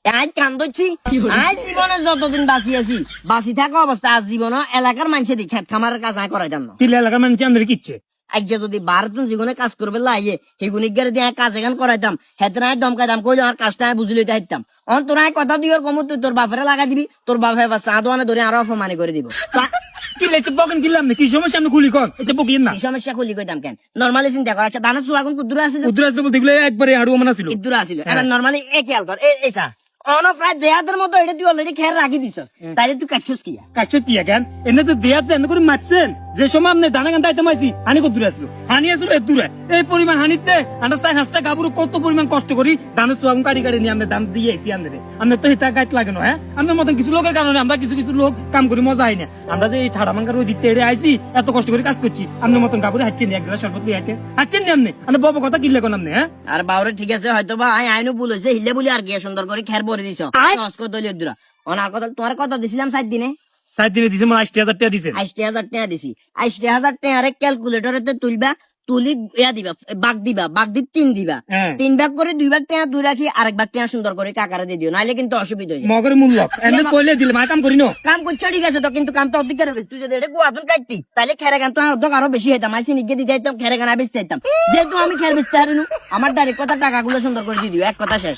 আজ কান্দছি আজ জীবনে যতদিন বাঁচি আছি বাঁচি থাকা অবস্থা আজ জীবন এলাকার মানুষে দি খেত খামারের কাজ আয় করাইতাম না। কিলে এলাকার মানুষ আমাদের কিচ্ছে আজ যদি ভারত জীবনে কাজ করবে লাইয়ে সেগুনি গেলে দিয়ে কাজ এখান করাইতাম হেতে নাই দমকাইতাম কই আমার কাজটা বুঝি লইতে হাইতাম অন তোরাই কথা দিওর কম তুই তোর বাপরে লাগাই দিবি তোর বাপে বা চা দোয়ানে ধরে আরো অপমানি করে দিব। কিলে বকেন কিনলাম না কি সমস্যা আমি খুলি কর এটা বকিন না এই সমস্যা খুলি কইতাম কেন নরমালি চিন্তা কর। আচ্ছা দানা চুয়াগুন কুদুরে আছিল উদ্রাজ বলতে গেলে একবারে হাড়ু মনে ছিল ইদুরে আছিল এবার নরমালি এ খেয়াল কর এই চা অন প্রায় দেহাদের মতো এটা তুই অলরেডি খেয়াল রাখি দিছস তাইলে তুই কাটছস কি কাছে তিয়া কেন এনে তো দেয়ার এনে করে মারছেন যে সময় আপনি দানা গান দাইতে মাইছি হানি কত দূরে আসলো হানি আসলো এত দূরে এই পরিমাণ হানিতে আমরা চাই হাঁসটা গাবুর কত পরিমাণ কষ্ট করি ধানের সোয়াগুন কাটি কাটি নিয়ে আমরা দাম দিয়েছি আমাদের আমরা তো হিতা গাইতে লাগে না হ্যাঁ আমাদের মতন কিছু লোকের কারণে আমরা কিছু কিছু লোক কাম করি মজা হয় না আমরা যে এই ঠাড়া মাঙ্গার ওই দিকতে এড়ে আইছি এত কষ্ট করে কাজ করছি আপনার মতন গাবুরে হাঁচছেন এক গ্লাস শরবত লিয়ে হাঁচছেন নি আপনি আমরা বাবা কথা কিনলে কোন আপনি হ্যাঁ আর বাউরে ঠিক আছে হয়তো বা আইনও ভুল হয়েছে হিলে বলি আর গিয়ে সুন্দর করে খের ভরে দিছ অনার কথা তোমার কথা দিছিলাম 7 দিনে 7 দিনে দিছে মানে 80,000 টাকা দিছে 80,000 টাকা দিছি 80,000 টাকা ক্যালকুলেটরে তুলবা তুলি ইয়া দিবা বাগ দি 3 দিবা হ্যাঁ। 3 ভাগ করে 2 ভাগ টাকা দুই রাখি আরেক ভাগ টাকা সুন্দর করে কাকারে দিয়ে দিও নাইলে কিন্তু অসুবিধা হয়ে যায়। মগের মূল্য এনে কইলে দিলে মা কাম করি না কাম করছে ঠিক আছে তো কিন্তু কাম তো অধিকার হবে তুই যদি এটা গুয়াদুন কাটতি তাহলে খেরে গান তো অর্ধেক আরো বেশি হইতাম আইসি নিগে দিয়ে যাইতাম খেরে গান বেচতে যেতাম যেহেতু আমি খের বেচতে হারিনু আমার ডাইরেক্ট কথা টাকাগুলো সুন্দর করে দিয়ে দিও এক কথা শেষ।